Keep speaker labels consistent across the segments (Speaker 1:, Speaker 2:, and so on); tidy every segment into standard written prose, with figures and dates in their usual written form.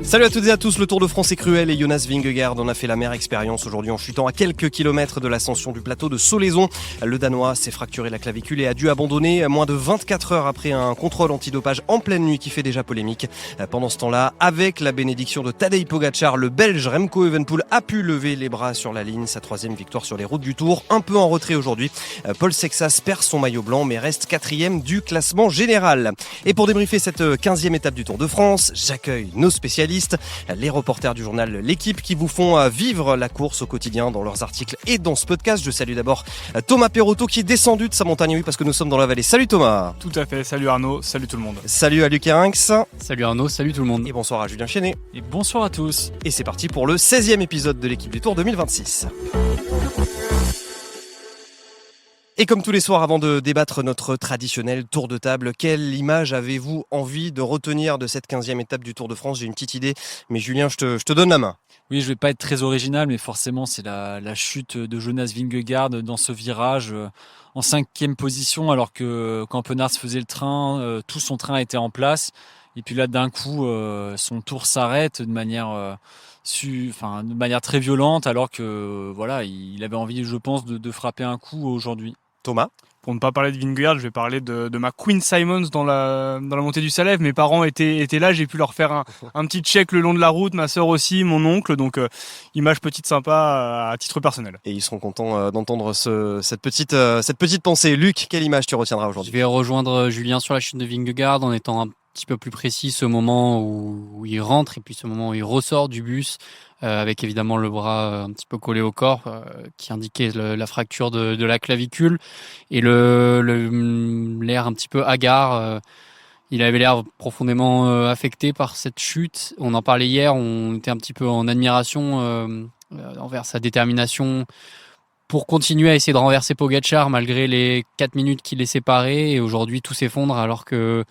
Speaker 1: Salut à toutes et à tous, le Tour de France est cruel et Jonas Vingegaard en a fait la meilleure expérience aujourd'hui en chutant à quelques kilomètres de l'ascension du plateau de Solaizon. Le Danois s'est fracturé la clavicule et a dû abandonner moins de 24 heures après un contrôle antidopage en pleine nuit qui fait déjà polémique. Pendant ce temps-là, avec la bénédiction de Tadej Pogačar, le Belge Remco Evenepoel a pu lever les bras sur la ligne. Sa troisième victoire sur les routes du Tour, un peu en retrait aujourd'hui. Paul Sexas perd son maillot blanc mais reste quatrième du classement général. Et pour débriefer cette 15e étape du Tour de France, j'accueille nos spécialistes, les reporters du journal L'équipe qui vous font vivre la course au quotidien dans leurs articles et dans ce podcast. Je salue d'abord Thomas Perotto qui est descendu de sa montagne, oui, parce que nous sommes dans la vallée. Salut Thomas.
Speaker 2: Tout à fait, salut Arnaud, salut tout le monde.
Speaker 1: Salut à Luc Herinx.
Speaker 3: Salut Arnaud, salut tout le monde.
Speaker 1: Et bonsoir à Julien Chenet.
Speaker 2: Et bonsoir à tous.
Speaker 1: Et c'est parti pour le 16e épisode de l'équipe du Tour 2026. Et comme tous les soirs, avant de débattre notre traditionnel tour de table, quelle image avez-vous envie de retenir de cette 15e étape du Tour de France ? J'ai une petite idée, mais Julien, je te donne la main.
Speaker 2: Oui, je vais pas être très original, mais forcément, c'est la chute de Jonas Vingegaard dans ce virage en 5e position, alors que Campenars faisait le train, tout son train était en place. Et puis là, d'un coup, son tour s'arrête de manière très violente, alors que voilà, il avait envie, je pense, de frapper un coup aujourd'hui.
Speaker 1: Thomas ?
Speaker 4: Pour ne pas parler de Vingegaard, je vais parler de ma Queen Simons dans la montée du Salève. Mes parents étaient là, j'ai pu leur faire un petit check le long de la route, ma sœur aussi, mon oncle, donc image petite sympa à titre personnel.
Speaker 1: Et ils seront contents d'entendre cette petite pensée. Luc, quelle image tu retiendras aujourd'hui ?
Speaker 3: Je vais rejoindre Julien sur la chute de Vingegaard en étant un petit peu plus précis, ce moment où il rentre et puis ce moment où il ressort du bus, avec évidemment le bras un petit peu collé au corps, qui indiquait la fracture de la clavicule, et l'air un petit peu hagard. Il avait l'air profondément affecté par cette chute. On en parlait hier, on était un petit peu en admiration envers sa détermination pour continuer à essayer de renverser Pogačar malgré les 4 minutes qui les séparaient. Et aujourd'hui, tout s'effondre alors que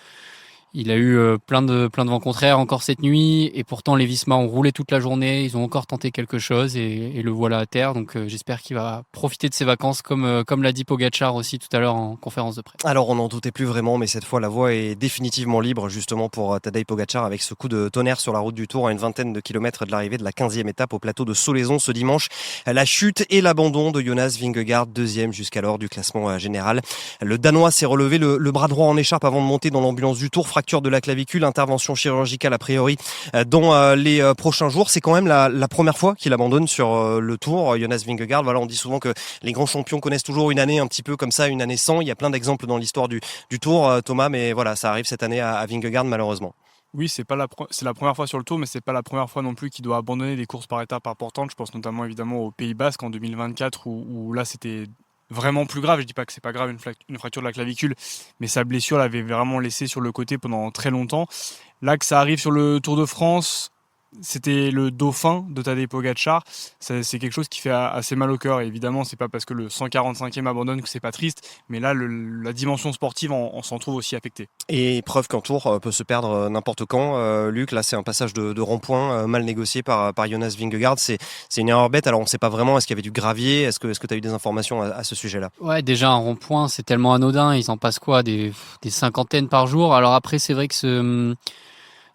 Speaker 3: il a eu plein de vents contraires encore cette nuit, et pourtant les Visma ont roulé toute la journée, ils ont encore tenté quelque chose et le voilà à terre. Donc j'espère qu'il va profiter de ses vacances comme l'a dit Pogačar aussi tout à l'heure en conférence de presse.
Speaker 1: Alors on n'en doutait plus vraiment, mais cette fois la voie est définitivement libre justement pour Tadej Pogačar avec ce coup de tonnerre sur la route du Tour à une vingtaine de kilomètres de l'arrivée de la 15e étape au plateau de Solaizon ce dimanche. La chute et l'abandon de Jonas Vingegaard, deuxième jusqu'alors du classement général. Le Danois s'est relevé le bras droit en écharpe avant de monter dans l'ambulance du Tour. Fracture de la clavicule, intervention chirurgicale a priori dans les prochains jours. C'est quand même la première fois qu'il abandonne sur le Tour, Jonas Vingegaard. Voilà, on dit souvent que les grands champions connaissent toujours une année un petit peu comme ça, une année sans. Il y a plein d'exemples dans l'histoire du Tour, Thomas, mais voilà, ça arrive cette année à Vingegaard malheureusement.
Speaker 4: Oui, c'est la première fois sur le Tour, mais c'est pas la première fois non plus qu'il doit abandonner des courses par étapes importantes. Je pense notamment évidemment au Pays Basque en 2024 où là c'était vraiment plus grave. Je dis pas que c'est pas grave une fracture de la clavicule, mais sa blessure l'avait vraiment laissé sur le côté pendant très longtemps. Là que ça arrive sur le Tour de France, c'était le dauphin de Tadej Pogačar. C'est quelque chose qui fait assez mal au cœur. Et évidemment, c'est pas parce que le 145e abandonne que c'est pas triste, mais là, la dimension sportive on s'en trouve aussi affectée.
Speaker 1: Et preuve qu'un Tour peut se perdre n'importe quand. Luc, là, c'est un passage de rond-point mal négocié par Jonas Vingegaard. C'est une erreur bête. Alors, on ne sait pas vraiment. Est-ce qu'il y avait du gravier ? Est-ce que tu as eu des informations à ce sujet-là ?
Speaker 3: Ouais, déjà un rond-point, c'est tellement anodin. Ils en passent quoi, des cinquantaines par jour. Alors après, c'est vrai que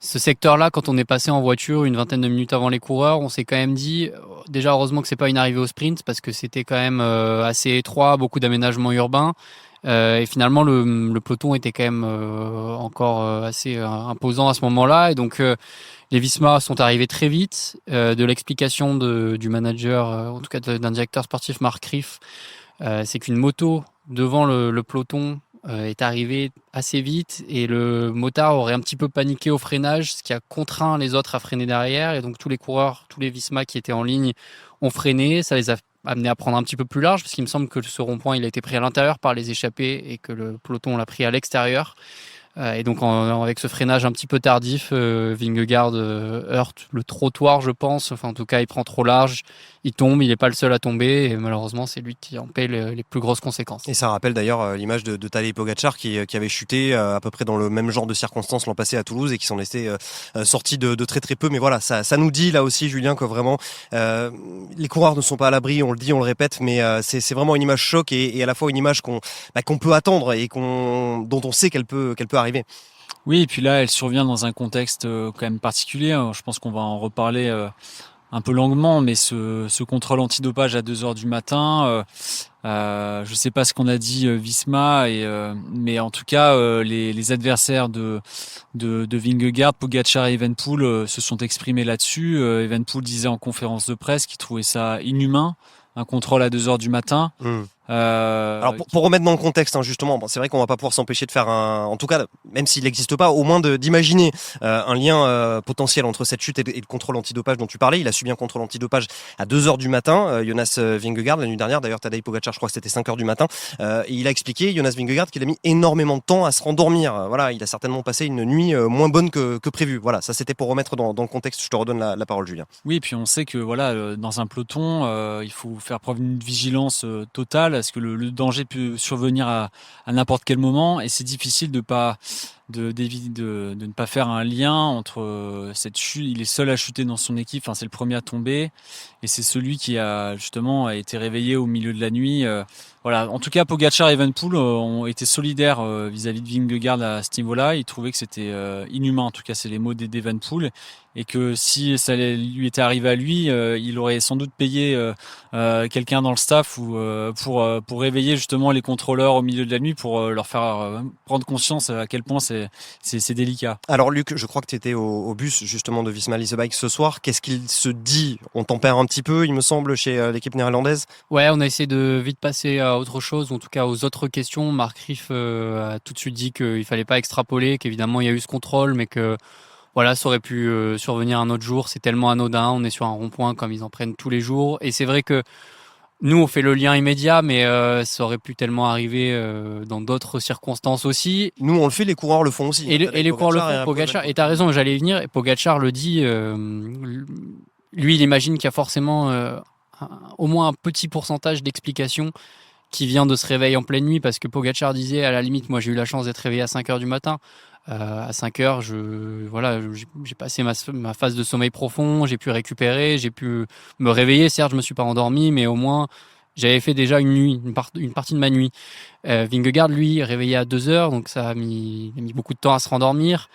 Speaker 3: ce secteur-là, quand on est passé en voiture une vingtaine de minutes avant les coureurs, on s'est quand même dit, déjà heureusement que c'est pas une arrivée au sprint, parce que c'était quand même assez étroit, beaucoup d'aménagements urbains, et finalement le peloton était quand même encore assez imposant à ce moment-là, et donc les Visma sont arrivés très vite. De l'explication du manager, en tout cas d'un directeur sportif, Mark Riff, c'est qu'une moto devant le peloton est arrivé assez vite et le motard aurait un petit peu paniqué au freinage, ce qui a contraint les autres à freiner derrière, et donc tous les coureurs, tous les Visma qui étaient en ligne ont freiné. Ça les a amenés à prendre un petit peu plus large, parce qu'il me semble que ce rond-point il a été pris à l'intérieur par les échappés et que le peloton l'a pris à l'extérieur. Et donc avec ce freinage un petit peu tardif, Vingegaard heurte le trottoir, je pense. Enfin, en tout cas, il prend trop large, il tombe, il n'est pas le seul à tomber, et malheureusement, c'est lui qui en paie les plus grosses conséquences.
Speaker 1: Et ça rappelle d'ailleurs l'image de Tadej Pogačar qui avait chuté à peu près dans le même genre de circonstances l'an passé à Toulouse et qui s'en était sorti de très très peu. Mais voilà, ça nous dit là aussi, Julien, que vraiment les coureurs ne sont pas à l'abri, on le dit, on le répète, mais c'est vraiment une image choc et à la fois une image qu'on peut attendre et dont on sait qu'elle peut arriver.
Speaker 2: Oui, et puis là, elle survient dans un contexte quand même particulier. Je pense qu'on va en reparler un peu longuement, mais ce contrôle antidopage à 2 heures du matin, je sais pas ce qu'on a dit Visma, mais en tout cas, les adversaires de Vingegaard, Pogačar et Evenepoel se sont exprimés là-dessus. Evenepoel disait en conférence de presse qu'il trouvait ça inhumain, un contrôle à 2 heures du matin.
Speaker 1: Alors pour remettre dans le contexte, justement, c'est vrai qu'on va pas pouvoir s'empêcher de faire en tout cas, même s'il n'existe pas, au moins d'imaginer un lien potentiel entre cette chute et le contrôle antidopage dont tu parlais. Il a subi un contrôle antidopage à 2 heures du matin, Jonas Vingegaard, la nuit dernière. D'ailleurs, Tadej Pogačar, je crois que c'était 5 heures du matin. Et il a expliqué, Jonas Vingegaard, qu'il a mis énormément de temps à se rendormir. Voilà, il a certainement passé une nuit moins bonne que prévu. Voilà, ça c'était pour remettre dans le contexte. Je te redonne la parole, Julien.
Speaker 2: Oui, et puis on sait que voilà, dans un peloton, il faut faire preuve d'une vigilance totale, parce que le danger peut survenir à n'importe quel moment, et c'est difficile de ne pas faire un lien entre cette chute. Il est seul à chuter dans son équipe, enfin c'est le premier à tomber, et c'est celui qui a justement été réveillé au milieu de la nuit. Voilà. En tout cas, Pogačar et Evenepoel ont été solidaires vis-à-vis de Vingegaard à ce niveau-là. Ils trouvaient que c'était inhumain. En tout cas, c'est les mots d'Evenepoel, et que si ça lui était arrivé à lui, il aurait sans doute payé quelqu'un dans le staff ou pour réveiller justement les contrôleurs au milieu de la nuit, pour leur faire prendre conscience à quel point c'est délicat.
Speaker 1: Alors Luc, je crois que tu étais au bus justement de Visma Lease Bike ce soir. Qu'est-ce qu'il se dit? On tempère un petit peu, il me semble, chez l'équipe néerlandaise.
Speaker 3: Ouais, on a essayé de vite passer à autre chose, en tout cas aux autres questions. Mark Riff a tout de suite dit qu'il fallait pas extrapoler, qu'évidemment il y a eu ce contrôle, mais que voilà, ça aurait pu survenir un autre jour. C'est tellement anodin, on est sur un rond-point comme ils en prennent tous les jours. Et c'est vrai que nous, on fait le lien immédiat, mais ça aurait pu tellement arriver dans d'autres circonstances aussi.
Speaker 1: Nous, on le fait, les coureurs le font aussi.
Speaker 3: Et les coureurs le font, Pogačar. Et t'as raison, j'allais y venir. Et Pogačar le dit, lui, il imagine qu'il y a forcément au moins un petit pourcentage d'explication qui vient de ce réveil en pleine nuit, parce que Pogačar disait, à la limite, moi j'ai eu la chance d'être réveillé à 5 heures du matin. À 5 heures, j'ai passé ma phase de sommeil profond, j'ai pu récupérer, j'ai pu me réveiller. Certes, je me suis pas endormi, mais au moins j'avais fait déjà une partie de ma nuit. Vingegaard, lui, réveillé à 2 heures, donc ça a mis beaucoup de temps à se rendormir.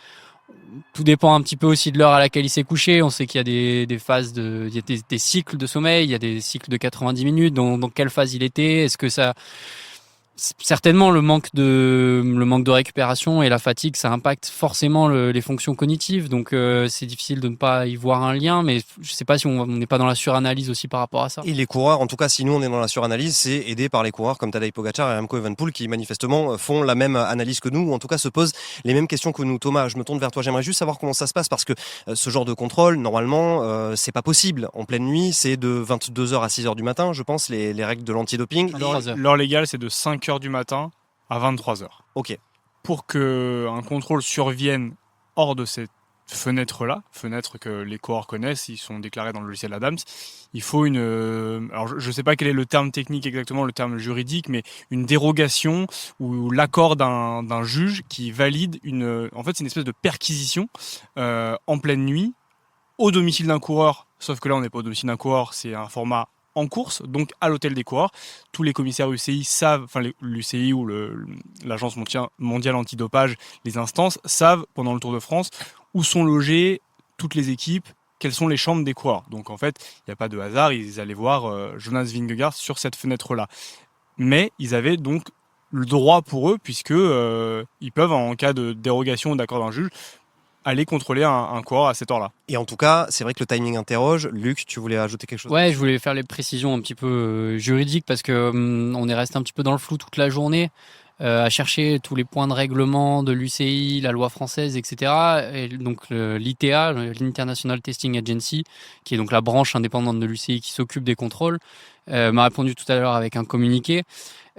Speaker 3: Tout dépend un petit peu aussi de l'heure à laquelle il s'est couché. On sait qu'il y a des phases il y a des cycles de sommeil, il y a des cycles de 90 minutes. Dans quelle phase il était? Est-ce que ça... Certainement, le manque de récupération et la fatigue, ça impacte forcément les fonctions cognitives. Donc, c'est difficile de ne pas y voir un lien, mais je sais pas si on n'est pas dans la suranalyse aussi par rapport à ça.
Speaker 1: Et les coureurs, en tout cas, si nous on est dans la suranalyse, c'est aidé par les coureurs comme Tadej Pogačar et Remco Evenepoel, qui manifestement font la même analyse que nous, ou en tout cas se posent les mêmes questions que nous. Thomas, je me tourne vers toi. J'aimerais juste savoir comment ça se passe, parce que ce genre de contrôle, normalement, c'est pas possible en pleine nuit. C'est de 22h à 6h du matin, je pense, les règles de l'antidoping.
Speaker 4: L'heure légale, c'est de 5 heures du matin à 23 heures.
Speaker 1: Ok.
Speaker 4: Pour qu'un contrôle survienne hors de cette fenêtre-là, fenêtre que les coureurs connaissent, ils sont déclarés dans le logiciel Adams, il faut alors je ne sais pas quel est le terme technique exactement, le terme juridique, mais une dérogation ou l'accord d'un juge qui valide en fait c'est une espèce de perquisition en pleine nuit au domicile d'un coureur, sauf que là on n'est pas au domicile d'un coureur, c'est un format en course, donc à l'hôtel des coureurs. Tous les commissaires UCI savent, enfin l'UCI ou l'Agence mondiale antidopage, les instances savent pendant le Tour de France où sont logées toutes les équipes, quelles sont les chambres des coureurs. Donc en fait, il n'y a pas de hasard, ils allaient voir Jonas Vingegaard sur cette fenêtre-là. Mais ils avaient donc le droit pour eux, puisque ils peuvent, en cas de dérogation ou d'accord d'un juge, aller contrôler un coureur à cette heure-là.
Speaker 1: Et en tout cas, c'est vrai que le timing interroge. Luc, tu voulais ajouter quelque chose?
Speaker 3: Ouais, je voulais faire les précisions un petit peu juridiques, parce que on est resté un petit peu dans le flou toute la journée, à chercher tous les points de règlement de l'UCI, la loi française, etc. Et donc l'ITA, l'International Testing Agency, qui est donc la branche indépendante de l'UCI qui s'occupe des contrôles, m'a répondu tout à l'heure avec un communiqué.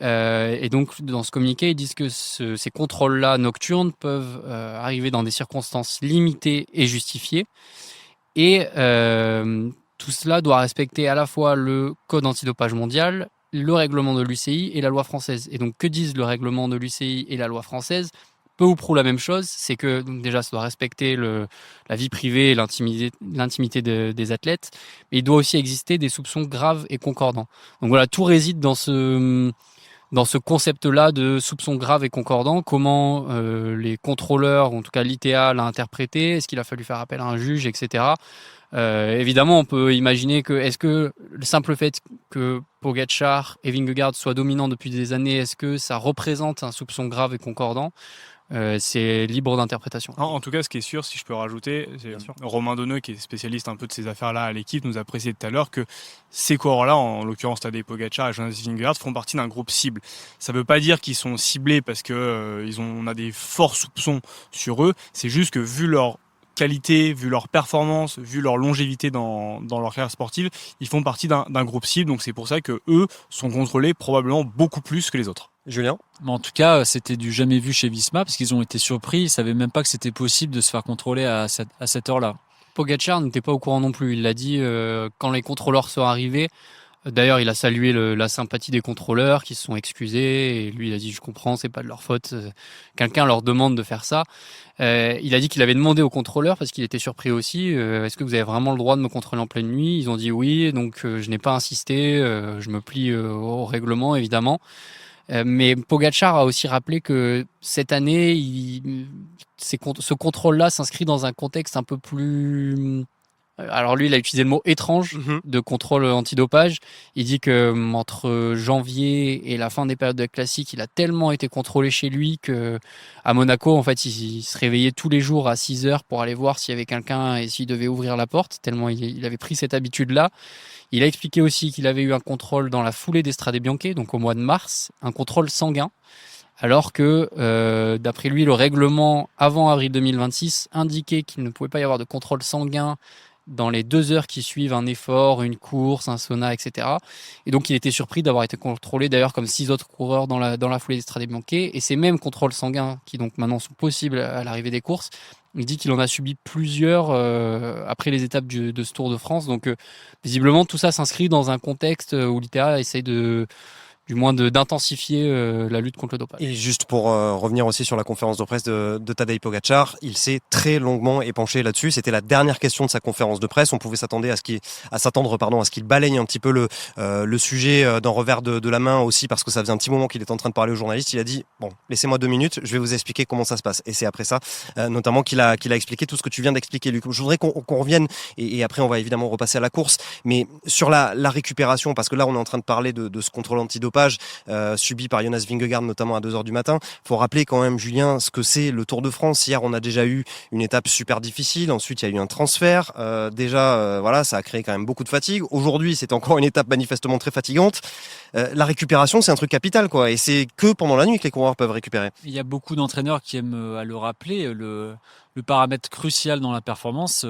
Speaker 3: Et donc, dans ce communiqué, ils disent que ces contrôles-là nocturnes peuvent arriver dans des circonstances limitées et justifiées. Et tout cela doit respecter à la fois le code antidopage mondial, le règlement de l'UCI et la loi française. Et donc, que disent le règlement de l'UCI et la loi française? Peu ou prou la même chose, c'est que donc déjà ça doit respecter la vie privée et l'intimité des athlètes, mais il doit aussi exister des soupçons graves et concordants. Donc voilà, tout réside dans dans ce concept-là de soupçon grave et concordant, comment les contrôleurs, ou en tout cas l'ITA l'a interprété, est-ce qu'il a fallu faire appel à un juge, etc. Évidemment, on peut imaginer que est-ce que le simple fait que Pogačar et Vingegaard soient dominants depuis des années, est-ce que ça représente un soupçon grave et concordant? C'est libre d'interprétation.
Speaker 4: En tout cas, ce qui est sûr, si je peux rajouter, c'est Romain Donneux, qui est spécialiste un peu de ces affaires-là à l'équipe, nous a précisé tout à l'heure que ces coureurs-là, en l'occurrence Tadej Pogačar et Jonas Vingegaard, font partie d'un groupe cible. Ça ne veut pas dire qu'ils sont ciblés parce que on a des forts soupçons sur eux. C'est juste que vu leur qualité, vu leur performance, vu leur longévité dans leur carrière sportive, ils font partie d'un groupe cible. Donc c'est pour ça que eux sont contrôlés probablement beaucoup plus que les autres.
Speaker 1: Julien ?
Speaker 2: Mais en tout cas, c'était du jamais vu chez Visma parce qu'ils ont été surpris. Ils ne savaient même pas que c'était possible de se faire contrôler à cette heure-là.
Speaker 3: Pogačar n'était pas au courant non plus. Il l'a dit quand les contrôleurs sont arrivés. D'ailleurs, il a salué la sympathie des contrôleurs qui se sont excusés. Et lui, il a dit, je comprends, c'est pas de leur faute. Quelqu'un leur demande de faire ça. Il a dit qu'il avait demandé aux contrôleurs, parce qu'il était surpris aussi, est-ce que vous avez vraiment le droit de me contrôler en pleine nuit? Ils ont dit oui, donc je n'ai pas insisté. Je me plie au règlement, évidemment. Mais Pogačar a aussi rappelé que cette année, ce contrôle-là s'inscrit dans un contexte un peu plus... Alors lui, il a utilisé le mot étrange de contrôle antidopage. Il dit que entre janvier et la fin des périodes de classique, il a tellement été contrôlé chez lui que à Monaco, en fait, il se réveillait tous les jours à 6 heures pour aller voir s'il y avait quelqu'un et s'il devait ouvrir la porte, tellement il avait pris cette habitude-là. Il a expliqué aussi qu'il avait eu un contrôle dans la foulée d'Estrade Bianche, donc au mois de mars, un contrôle sanguin. Alors que, d'après lui, le règlement avant avril 2026 indiquait qu'il ne pouvait pas y avoir de contrôle sanguin dans les 2 heures qui suivent un effort, une course, un sauna, etc. Et donc, il était surpris d'avoir été contrôlé, d'ailleurs, comme 6 autres coureurs dans la foulée d'Estrade Bianche. Et ces mêmes contrôles sanguins, qui donc maintenant sont possibles à l'arrivée des courses, il dit qu'il en a subi plusieurs après les étapes de ce Tour de France. Donc, visiblement, tout ça s'inscrit dans un contexte où l'ITA essaye du moins d'intensifier la lutte contre le dopage.
Speaker 1: Et juste pour revenir aussi sur la conférence de presse de Tadej Pogačar, il s'est très longuement épanché là-dessus. C'était la dernière question de sa conférence de presse. On pouvait s'attendre à ce qu'il balaye un petit peu le sujet d'un revers de la main aussi, parce que ça faisait un petit moment qu'il était en train de parler aux journalistes. Il a dit bon, laissez-moi 2 minutes, je vais vous expliquer comment ça se passe. Et c'est après ça, notamment qu'il a expliqué tout ce que tu viens d'expliquer, Luc. Je voudrais qu'on revienne et après on va évidemment repasser à la course, mais sur la récupération, parce que là on est en train de parler de ce contrôle antidopage subi par Jonas Vingegaard, notamment à 2h du matin. Faut rappeler quand même, Julien, ce que c'est le Tour de France. Hier, on a déjà eu une étape super difficile. Ensuite, il y a eu un transfert. Voilà, ça a créé quand même beaucoup de fatigue. Aujourd'hui, c'est encore une étape manifestement très fatigante. La récupération, c'est un truc capital, quoi. Et c'est que pendant la nuit que les coureurs peuvent récupérer.
Speaker 2: Il y a beaucoup d'entraîneurs qui aiment à le rappeler. Le paramètre crucial dans la performance,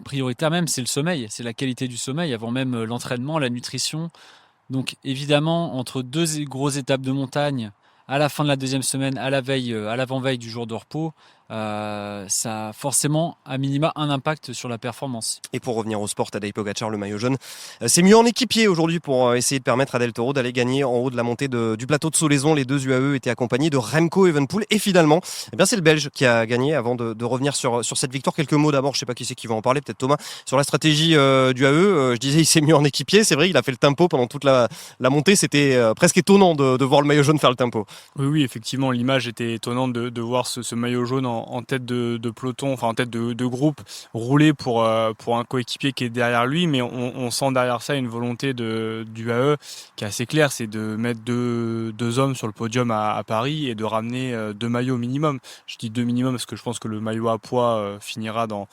Speaker 2: prioritaire même, c'est le sommeil. C'est la qualité du sommeil avant même l'entraînement, la nutrition. Donc évidemment, entre 2 grosses étapes de montagne, à la fin de la 2e semaine, à l'avant-veille du jour de repos, ça a forcément à minima un impact sur la performance.
Speaker 1: Et pour revenir au sport, Tadej Pogačar, le maillot jaune, c'est mieux en équipier aujourd'hui pour essayer de permettre à Del Toro d'aller gagner en haut de la montée du plateau de Solaizon. Les 2 UAE étaient accompagnés de Remco Evenepoel et finalement, c'est le Belge qui a gagné. Avant de revenir sur cette victoire, quelques mots d'abord, je sais pas qui c'est qui va en parler, peut-être Thomas, sur la stratégie du UAE. Je disais, il s'est mieux en équipier, c'est vrai, il a fait le tempo pendant toute la montée, c'était presque étonnant de voir le maillot jaune faire le tempo.
Speaker 4: Oui, effectivement, l'image était étonnante de voir ce maillot jaune en tête de peloton, enfin en tête de groupe, rouler pour un coéquipier qui est derrière lui, mais on sent derrière ça une volonté du UAE qui est assez claire, c'est de mettre deux hommes sur le podium à Paris et de ramener 2 maillots minimum. Je dis 2 minimum parce que je pense que le maillot à poids finira dans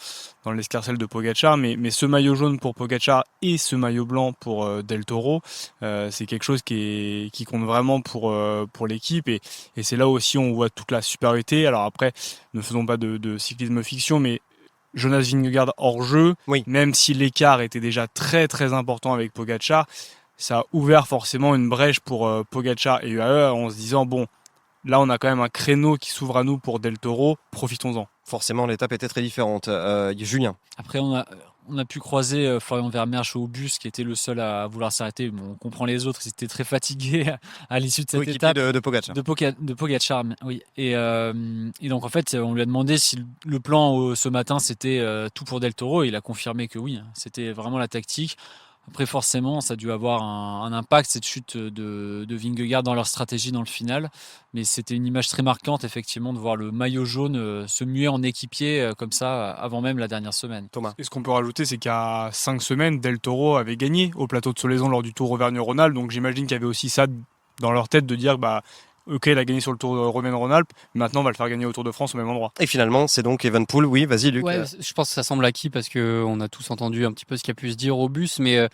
Speaker 4: l'escarcelle de Pogačar, mais ce maillot jaune pour Pogačar et ce maillot blanc pour Del Toro, c'est quelque chose qui compte vraiment pour l'équipe et c'est là aussi on voit toute la supériorité. Alors après, ne faisons pas de cyclisme fiction, mais Jonas Vingegaard hors jeu,
Speaker 1: oui.
Speaker 4: Même si l'écart était déjà très très important avec Pogačar, ça a ouvert forcément une brèche pour Pogačar et UAE en se disant bon, là on a quand même un créneau qui s'ouvre à nous pour Del Toro, profitons-en.
Speaker 1: Forcément, l'étape était très différente. Julien.
Speaker 2: Après, on a pu croiser Florian Vermeersch au bus, qui était le seul à vouloir s'arrêter. Bon, on comprend les autres, ils étaient très fatigués à l'issue de cette étape.
Speaker 1: De Pogačar.
Speaker 2: De Pogačar, oui. Et donc, en fait, on lui a demandé si le plan ce matin, c'était tout pour Del Toro. Et il a confirmé que oui, c'était vraiment la tactique. Après, forcément, ça a dû avoir un impact, cette chute de Vingegaard dans leur stratégie dans le final. Mais c'était une image très marquante, effectivement, de voir le maillot jaune se muer en équipier comme ça, avant même la dernière semaine.
Speaker 1: Thomas.
Speaker 4: Et ce qu'on peut rajouter, c'est qu'il y a 5 semaines, Del Toro avait gagné au plateau de Solaison lors du Tour Auvergne-Rhône-Alpes. Donc j'imagine qu'il y avait aussi ça dans leur tête de dire ok, il a gagné sur le Tour Romaine-Rhône-Alpes, maintenant on va le faire gagner au Tour de France au même endroit.
Speaker 1: Et finalement, c'est donc Evenepoel. Oui, vas-y, Luc.
Speaker 3: Ouais, je pense que ça semble acquis parce que on a tous entendu un petit peu ce qu'il y a pu se dire au bus, mais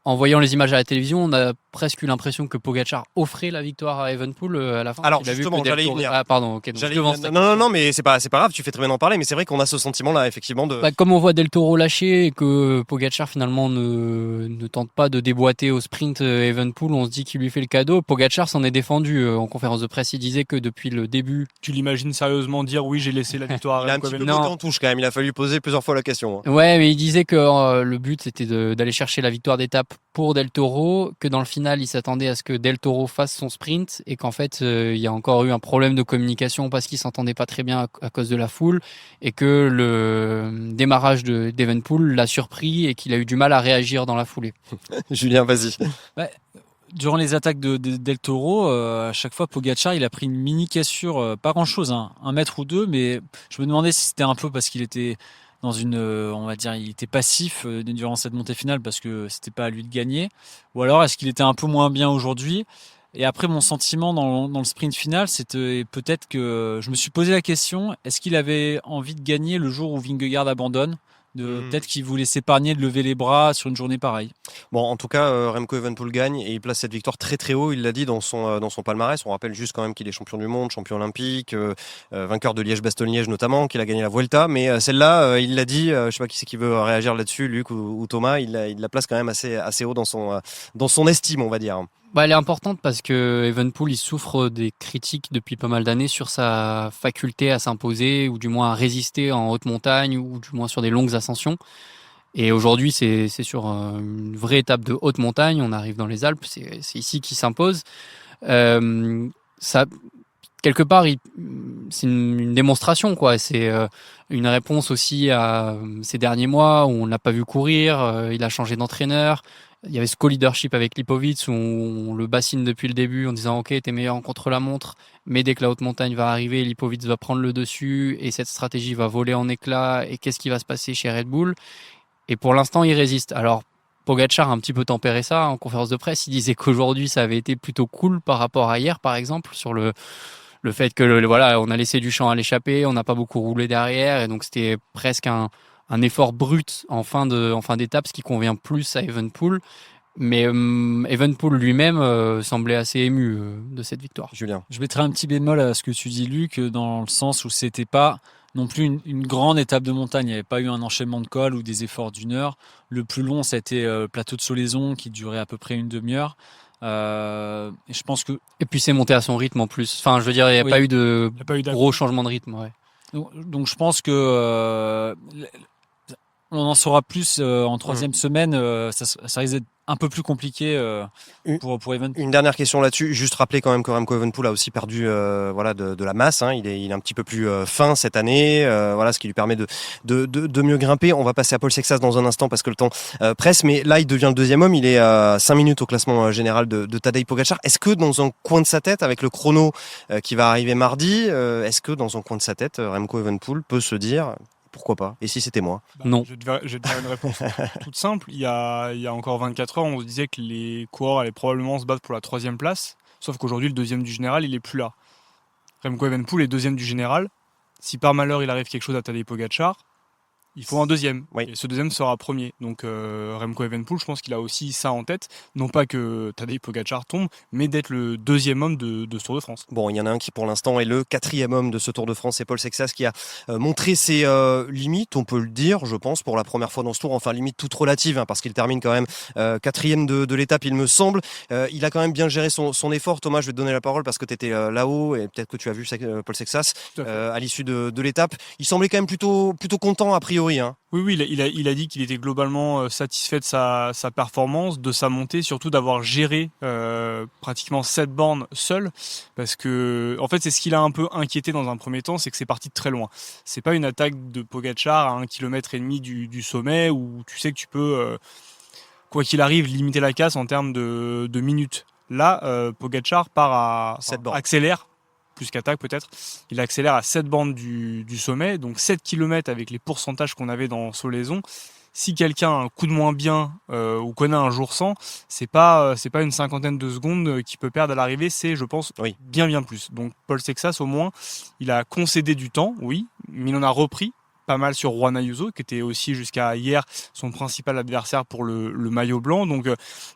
Speaker 3: en voyant les images à la télévision, on a presque eu l'impression que Pogačar offrait la victoire à Evenepoel à la fin.
Speaker 1: Alors,
Speaker 3: Il a vu
Speaker 1: justement,
Speaker 3: que Del
Speaker 1: j'allais y
Speaker 3: Toro-
Speaker 1: venir.
Speaker 3: Ah pardon, ok. Donc
Speaker 1: J'allais-
Speaker 3: je devance ta
Speaker 1: non,
Speaker 3: question.
Speaker 1: mais c'est pas grave, tu fais très bien d'en parler, mais c'est vrai qu'on a ce sentiment-là, effectivement, de.
Speaker 3: Bah, comme on voit Del Toro lâcher et que Pogačar finalement ne tente pas de déboîter au sprint Evenepoel, on se dit qu'il lui fait le cadeau. Pogačar s'en est défendu en conférence de presse. Il disait que depuis le début,
Speaker 4: Tu l'imagines sérieusement dire oui, j'ai laissé la victoire
Speaker 1: Il a
Speaker 4: à
Speaker 1: un petit
Speaker 4: Remco
Speaker 1: peu
Speaker 4: Evenepoel.
Speaker 1: côté en touche quand même, il a fallu poser plusieurs fois la question. Hein.
Speaker 3: ouais, mais il disait que le but c'était d'aller chercher la victoire d'étape pour Del Toro, que dans le final il s'attendait à ce que Del Toro fasse son sprint et qu'en fait il y a encore eu un problème de communication parce qu'il s'entendait pas très bien à cause de la foule et que le démarrage d'Evenepoel l'a surpris et qu'il a eu du mal à réagir dans la foulée.
Speaker 1: Julien, vas-y.
Speaker 2: Durant les attaques de Del Toro, à chaque fois, Pogačar, il a pris une mini cassure, pas grand-chose, hein, 1 mètre ou 2, mais je me demandais si c'était un peu parce qu'il était dans on va dire, il était passif durant cette montée finale parce que c'était pas à lui de gagner, ou alors est-ce qu'il était un peu moins bien aujourd'hui? Et après, mon sentiment dans le sprint final, c'était peut-être que je me suis posé la question, est-ce qu'il avait envie de gagner le jour où Vingegaard abandonne? Peut-être qu'il voulait s'épargner de lever les bras sur une journée pareille.
Speaker 1: Bon, en tout cas, Remco Evenepoel gagne et il place cette victoire très très haut. Il l'a dit dans son palmarès. On rappelle juste quand même qu'il est champion du monde, champion olympique, vainqueur de Liège-Bastogne-Liège notamment, qu'il a gagné la Vuelta. Mais celle-là, il l'a dit. Je sais pas qui c'est qui veut réagir là-dessus, Luc ou Thomas. Il la place quand même assez haut dans son estime, on va dire.
Speaker 3: Bah, elle est importante parce que Evenepoel il souffre des critiques depuis pas mal d'années sur sa faculté à s'imposer ou du moins à résister en haute montagne ou du moins sur des longues ascensions. Et aujourd'hui, c'est sur une vraie étape de haute montagne. On arrive dans les Alpes, c'est ici qu'il s'impose. Ça, quelque part, c'est une démonstration, quoi. C'est une réponse aussi à ces derniers mois où on l'a pas vu courir. Il a changé d'entraîneur. Il y avait ce co-leadership avec Lipovic où on le bassine depuis le début en disant ok, t'es meilleur en contre-la-montre, mais dès que la haute montagne va arriver, Lipovic va prendre le dessus et cette stratégie va voler en éclats. Et qu'est-ce qui va se passer chez Red Bull? Et pour l'instant, il résiste. Alors, Pogačar a un petit peu tempéré ça en conférence de presse. Il disait qu'aujourd'hui, ça avait été plutôt cool par rapport à hier, par exemple, sur le fait que voilà, on a laissé du champ à l'échappée, on n'a pas beaucoup roulé derrière, et donc c'était presque un effort brut en fin d'étape, ce qui convient plus à Evenepoel. Mais Evenepoel lui-même semblait assez ému de cette victoire.
Speaker 1: Julien.
Speaker 2: Je mettrais un petit bémol à ce que tu dis, Luc, dans le sens où c'était pas non plus une grande étape de montagne. Il n'y avait pas eu un enchaînement de cols ou des efforts d'1 heure. Le plus long, c'était le plateau de Solaison qui durait à peu près une demi-heure. Et je pense que.
Speaker 3: Et puis c'est monté à son rythme en plus. Enfin, je veux dire, il n'y a
Speaker 2: Oui.
Speaker 3: pas eu de
Speaker 4: Il y a pas eu
Speaker 3: gros changement de rythme. Ouais.
Speaker 2: Donc je pense que on en saura plus en troisième semaine. Ça risque d'être un peu plus compliqué pour Evenepoel.
Speaker 1: Une dernière question là-dessus. Juste rappeler quand même que Remco Evenepoel a aussi perdu de la masse. Hein. Il est un petit peu plus fin cette année. Ce qui lui permet de mieux grimper. On va passer à Paul Sexas dans un instant parce que le temps presse. Mais là, il devient le deuxième homme. Il est à 5 minutes au classement général de Tadej Pogačar. Est-ce que dans un coin de sa tête, avec le chrono qui va arriver mardi, est-ce que dans un coin de sa tête, Remco Evenepoel peut se dire pourquoi pas? Et si c'était moi?
Speaker 3: Non.
Speaker 4: Je vais te dire une réponse toute simple. Il y a encore 24 heures, on se disait que les coureurs allaient probablement se battre pour la 3e place. Sauf qu'aujourd'hui, le 2e du général, il est plus là. Remco Evenepoel est 2e du général. Si par malheur, il arrive quelque chose à Tadej Pogačar, il faut un 2e.
Speaker 1: Oui.
Speaker 4: Et ce 2e sera 1er. Donc Remco Evenepoel, je pense qu'il a aussi ça en tête. Non pas que Tadej Pogačar tombe, mais d'être le 2e homme de ce Tour de France.
Speaker 1: Bon, il y en a un qui pour l'instant est le 4e homme de ce Tour de France, c'est Paul Sexas qui a montré ses limites, on peut le dire, je pense, pour la première fois dans ce Tour, enfin limite toute relative, hein, parce qu'il termine quand même 4e de l'étape, il me semble. Il a quand même bien géré son effort. Thomas, je vais te donner la parole parce que tu étais là-haut et peut-être que tu as vu Paul Sexas à l'issue de l'étape. Il semblait quand même plutôt content a priori. Hein.
Speaker 4: Oui, il a dit qu'il était globalement satisfait de sa performance, de sa montée, surtout d'avoir géré pratiquement 7 bornes seul, parce que en fait c'est ce qui l'a un peu inquiété dans un premier temps, c'est que c'est parti de très loin. C'est pas une attaque de Pogačar à 1,5 km du sommet où tu sais que tu peux quoi qu'il arrive, limiter la casse en termes de minutes. Là, Pogačar accélère, plus qu'attaque peut-être, il accélère à 7 bandes du sommet, donc 7 km avec les pourcentages qu'on avait dans Solaison. Si quelqu'un a un coup de moins bien ou connaît un jour sans, c'est pas une cinquantaine de secondes qu'il peut perdre à l'arrivée, c'est je pense bien plus. Donc Paul Sexas au moins, il a concédé du temps, oui, mais il en a repris pas mal sur Juan Ayuso, qui était aussi jusqu'à hier son principal adversaire pour le maillot blanc. Donc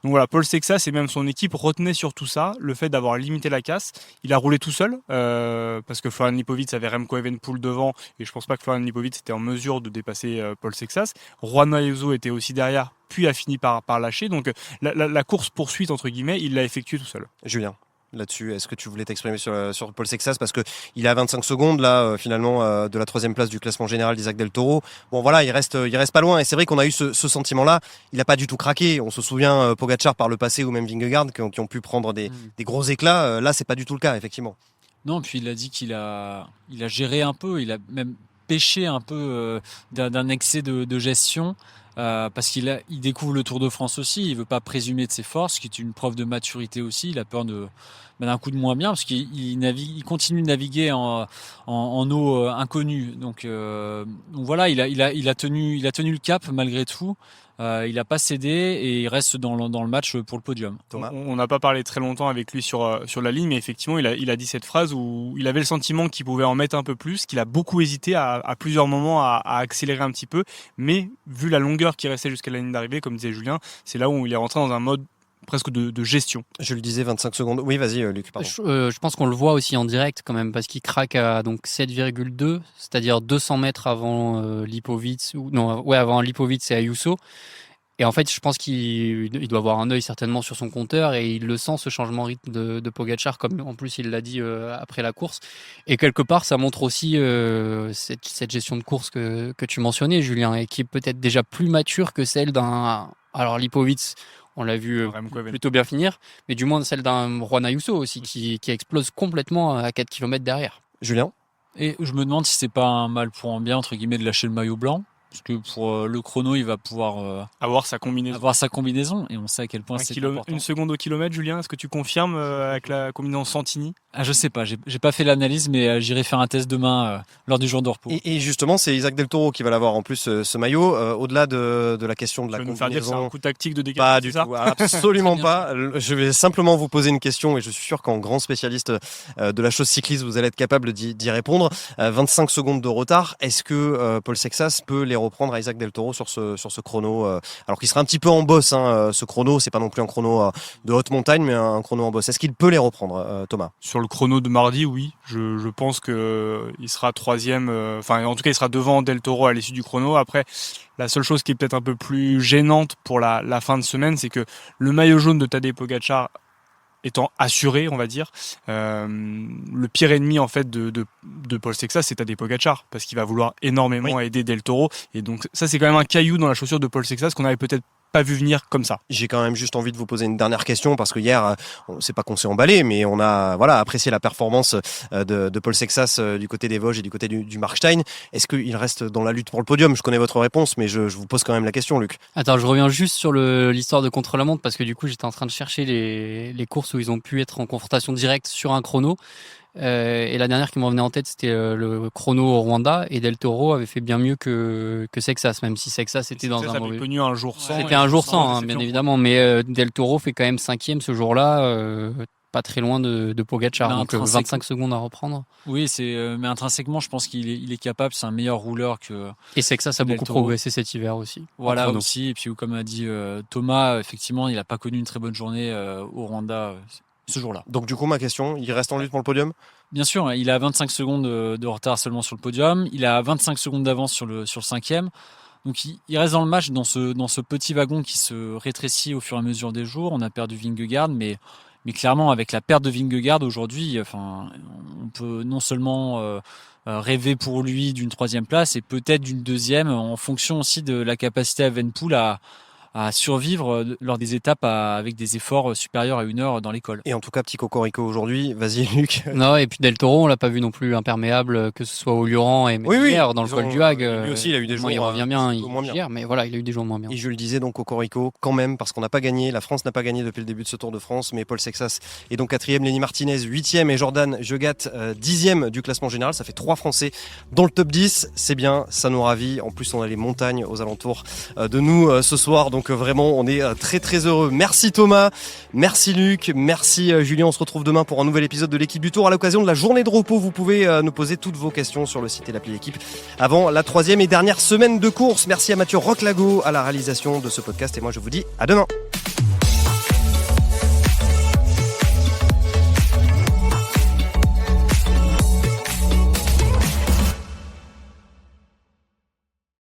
Speaker 4: voilà, Paul Sexas et même son équipe retenaient sur tout ça, le fait d'avoir limité la casse. Il a roulé tout seul, parce que Florian Lipovic avait Remco Evenepoel devant, et je pense pas que Florian Lipovic était en mesure de dépasser Paul Sexas. Juan Ayuso était aussi derrière, puis a fini par lâcher. Donc la course-poursuite, entre guillemets, il l'a effectuée tout seul.
Speaker 1: Julien, là-dessus, est-ce que tu voulais t'exprimer sur Paul Sexas, parce que il est à 25 secondes là finalement de la 3e place du classement général d'Isaac Del Toro. Bon voilà, il reste pas loin, et c'est vrai qu'on a eu ce sentiment-là. Il n'a pas du tout craqué. On se souvient Pogačar par le passé ou même Vingegaard qui ont pu prendre des gros éclats. Là, c'est pas du tout le cas effectivement.
Speaker 2: Non, puis il a dit qu'il a géré un peu, il a même pêché un peu d'un excès de gestion. Parce qu'il découvre le Tour de France aussi, il veut pas présumer de ses forces, ce qui est une preuve de maturité aussi. Il a peur d'un coup de moins bien, parce qu'il continue de naviguer en eau inconnue. Donc voilà, il a tenu le cap malgré tout. Il n'a pas cédé et il reste dans le match pour le podium.
Speaker 1: Thomas,
Speaker 4: on n'a pas parlé très longtemps avec lui sur la ligne, mais effectivement, il a dit cette phrase où il avait le sentiment qu'il pouvait en mettre un peu plus, qu'il a beaucoup hésité à plusieurs moments à accélérer un petit peu, mais vu la longueur qui restait jusqu'à la ligne d'arrivée, comme disait Julien, c'est là où il est rentré dans un mode presque de gestion.
Speaker 1: je le disais, 25 secondes. Oui, vas-y Luc, pardon.
Speaker 3: Je pense qu'on le voit aussi en direct quand même, parce qu'il craque à donc 7,2, c'est-à-dire 200 mètres avant Lipovic, avant Lipovic et Ayuso. Et en fait, je pense qu'il doit avoir un œil certainement sur son compteur, et il le sent, ce changement de rythme de Pogačar, comme en plus il l'a dit après la course. Et quelque part, ça montre aussi cette gestion de course que tu mentionnais, Julien, et qui est peut-être déjà plus mature que celle d'un... Alors Lipovic, on l'a vu plutôt bien finir, mais du moins celle d'un Juan Ayuso aussi, qui explose complètement à 4 km derrière.
Speaker 1: Julien,
Speaker 2: Et je me demande si c'est pas un mal pour un bien, entre guillemets, de lâcher le maillot blanc. Parce que pour le chrono, il va pouvoir
Speaker 4: avoir sa combinaison.
Speaker 2: Et on sait à quel point c'est important.
Speaker 4: 1 seconde au kilomètre, Julien, est-ce que tu confirmes avec la combinaison Santini?
Speaker 2: Je sais pas, j'ai pas fait l'analyse, mais j'irai faire un test demain lors du jour de repos.
Speaker 1: et justement, c'est Isaac Del Toro qui va l'avoir en plus ce maillot. Au-delà de la question de la combinaison.
Speaker 4: Tu vas nous faire dire que c'est un coup tactique de décalage?
Speaker 1: Pas du tout, absolument pas. Je vais simplement vous poser une question, et je suis sûr qu'en grand spécialiste de la chose cycliste, vous allez être capable d'y répondre. 25 secondes de retard, est-ce que Paul Sexas peut les reprendre à Isaac Del Toro sur ce chrono, alors qu'il sera un petit peu en bosse, ce chrono, c'est pas non plus un chrono de haute montagne, mais un chrono en bosse. Est-ce qu'il peut les reprendre, Thomas?
Speaker 4: Sur le chrono de mardi, oui. Je pense qu'il sera 3e, en tout cas il sera devant Del Toro à l'issue du chrono. Après, la seule chose qui est peut-être un peu plus gênante pour la fin de semaine, c'est que le maillot jaune de Tadej Pogačar étant assuré, on va dire, le pire ennemi en fait de Paul Sexas, c'est Tadej Pogačar, parce qu'il va vouloir énormément aider Del Toro, et donc ça c'est quand même un caillou dans la chaussure de Paul Sexas qu'on avait peut-être pas vu venir comme ça.
Speaker 1: J'ai quand même juste envie de vous poser une dernière question, parce que hier, c'est pas qu'on s'est emballé, mais on a apprécié la performance de Paul Sexas du côté des Vosges et du côté du Markstein. Est-ce qu'il reste dans la lutte pour le podium? Je connais votre réponse, mais je vous pose quand même la question, Luc.
Speaker 3: Attends, je reviens juste sur l'histoire de contre-la-montre, parce que du coup j'étais en train de chercher les courses où ils ont pu être en confrontation directe sur un chrono. Et la dernière qui m'en venait en tête, c'était le chrono au Rwanda, et Del Toro avait fait bien mieux que Sexas, même si Sexas était dans un mauvais...
Speaker 4: connu un jour sans.
Speaker 3: C'était un jour sans, bien évidemment, mais Del Toro fait quand même 5e ce jour-là, pas très loin de Pogačar, donc 25 secondes à reprendre.
Speaker 2: Oui, mais intrinsèquement, je pense qu'il est capable, c'est un meilleur rouleur que...
Speaker 3: Et Sexas a beaucoup progressé cet hiver aussi.
Speaker 2: Voilà, aussi, et puis comme a dit Thomas, effectivement, il n'a pas connu une très bonne journée au Rwanda ce jour-là.
Speaker 1: Donc du coup, ma question, il reste en lutte pour le podium?
Speaker 2: Bien sûr, il a 25 secondes de retard seulement sur le podium, il a 25 secondes d'avance sur le 5e, donc il reste dans le match, dans ce petit wagon qui se rétrécit au fur et à mesure des jours. On a perdu Vingegaard, mais clairement, avec la perte de Vingegaard aujourd'hui, on peut non seulement rêver pour lui d'une 3e place, et peut-être d'une 2e, en fonction aussi de la capacité à Evenepoel à survivre lors des étapes avec des efforts supérieurs à 1 heure dans les cols.
Speaker 1: Et en tout cas, petit cocorico aujourd'hui. Vas-y, Luc.
Speaker 3: Non, et puis Del Toro, on l'a pas vu non plus imperméable, que ce soit au Luran et même hier dans le col du Hague.
Speaker 1: Lui aussi, il a eu des jours.
Speaker 3: Il revient bien,
Speaker 1: moins bien.
Speaker 3: hier, mais voilà, il a eu des jours moins bien.
Speaker 1: Et je le disais donc cocorico quand même, parce qu'on n'a pas gagné. La France n'a pas gagné depuis le début de ce Tour de France, mais Paul Sexas est donc 4e, Lenny Martinez 8e et Jordan Jegat 10e du classement général. Ça fait 3 Français dans le top 10. C'est bien, ça nous ravit. En plus, on a les montagnes aux alentours de nous ce soir. Donc vraiment, on est très très heureux. Merci Thomas, merci Luc, merci Julien. On se retrouve demain pour un nouvel épisode de l'équipe du Tour. À l'occasion de la journée de repos, vous pouvez nous poser toutes vos questions sur le site et l'appli L'équipe avant la 3e et dernière semaine de course. Merci à Mathieu Roclago à la réalisation de ce podcast et moi je vous dis à demain.